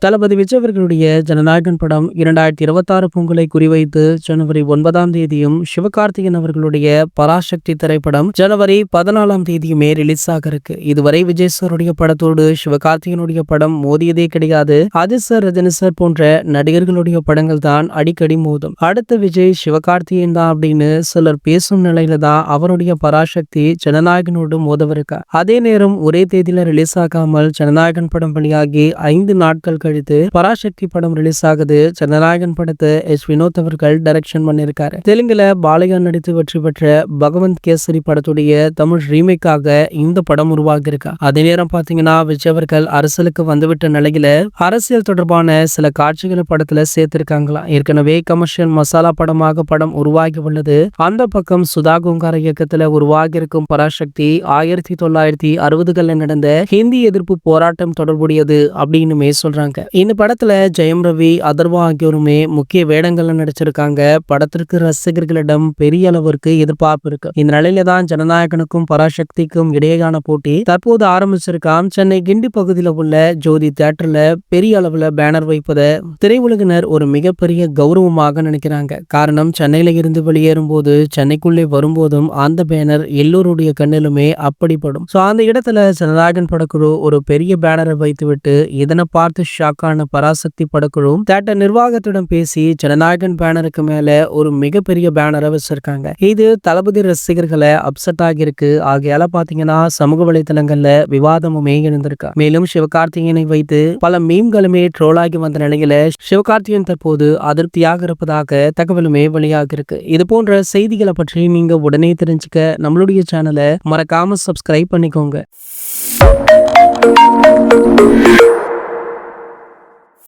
தளபதி விஜய் அவர்களுடைய ஜனநாயகன் படம் 2026 பொங்கலை குறிவைத்து ஜனவரி 9ஆம் தேதியும், சிவகார்த்திகேயன் அவர்களுடைய பராசக்தி திரைப்படம் ஜனவரி 14ஆம் தேதியுமே ரிலீஸ் ஆக இருக்கு. இதுவரை விஜய் சாருடைய படத்தோடு சிவகார்த்திகேயனுடைய படம் மோதியதே கிடையாது. அஜித் சார், ரஜினி சார் போன்ற நடிகர்களுடைய படங்கள் தான் அடிக்கடி மோதும். அடுத்த விஜய் சிவகார்த்திகேயன் தான் அப்படின்னு சிலர் பேசும் நிலையில தான் அவருடைய பராசக்தி ஜனநாயகனோடு மோதவிருக்கா. அதே நேரம் ஒரே தேதியில ரிலீஸ் ஆகாமல் ஜனநாயகன் படம் வெளியாகி 5 நாட்கள் கழித்து பராசக்தி படம் ரிலீஸ் ஆகுது. ஜனநாயகன் படத்தை வினோத் அவர்கள் டைரக்ஷன் பண்ணிருக்காரு. தெலுங்குல பாலையா நடித்து வெற்றி பெற்ற பகவந்த் கேசரி படத்துடைய தமிழ் ரீமேக்காக இந்த படம் உருவாகி இருக்கா. அதே நேரம் பாத்தீங்கன்னா விஜய் அவர்கள் அரசியலுக்கு வந்துவிட்ட நிலையில அரசியல் தொடர்பான சில காட்சிகளை படத்துல சேர்த்திருக்காங்களாம். ஏற்கனவே கமர்ஷியல் மசாலா படமாக படம் உருவாகி உள்ளது. அந்த பக்கம் சுதா கோங்கார இயக்கத்துல உருவாகி இருக்கும் பராசக்தி 1960களில் நடந்த ஹிந்தி எதிர்ப்பு போராட்டம் தொடர்புடையது அப்படின்னுமே சொல்றாங்க. இந்த படத்துல ஜெயம் ரவி, அதர்வா ஆகியோருமே முக்கிய வேடங்கள்ல நடிச்சிருக்காங்க. படத்திற்கு ரசிகர்களிடம் பெரிய அளவிற்கு எதிர்பார்ப்பு இருக்கு. இந்த நிலையில தான் ஜனநாயகனுக்கும் பராசக்திக்கும் இடையேயான போட்டி தற்போது ஆரம்பிச்சிருக்காம். சென்னை கிண்டி பகுதியில் உள்ள ஜோதி தியேட்டர்ல பெரிய அளவுல பேனர் வைப்பதை திரையுலகினர் ஒரு மிகப்பெரிய கௌரவமாக நினைக்கிறாங்க. காரணம், சென்னையில இருந்து வெளியேறும் போது சென்னைக்குள்ளே வரும்போதும் அந்த பேனர் எல்லோருடைய கண்ணிலுமே அப்படிப்படும். அந்த இடத்துல ஜனநாயகன் படக்குழு ஒரு பெரிய பேனரை வைத்துவிட்டு இதனை பார்த்து ஷாக்கான பராசக்தி படக்குழு தியேட்டர் நிர்வாகத்திடம் பேசி ஜனநாயகன் பேனருக்கு மேல ஒரு மிகப்பெரிய பேனரை வச்சிருக்காங்க. இது தளபதி ரசிகர்களை அப்செட் ஆகியிருக்கு. ஆகையால பாத்தீங்கன்னா சமூக வலைதளங்கள்ல விவாதமுமே எழுந்திருக்கா. மேலும் சிவகார்த்திகேயனை வைத்து பல மீம்களுமே ட்ரோலாகி வந்த நிலையில சிவகார்த்திகேயன் தற்போது அதிருப்தியாக இருப்பதாக தகவலுமே வெளியாகி இருக்கு. இது போன்ற செய்திகளை பற்றி நீங்க உடனே தெரிஞ்சுக்க நம்மளுடைய சேனலை மறக்காம சப்ஸ்கிரைப் பண்ணிக்கோங்க.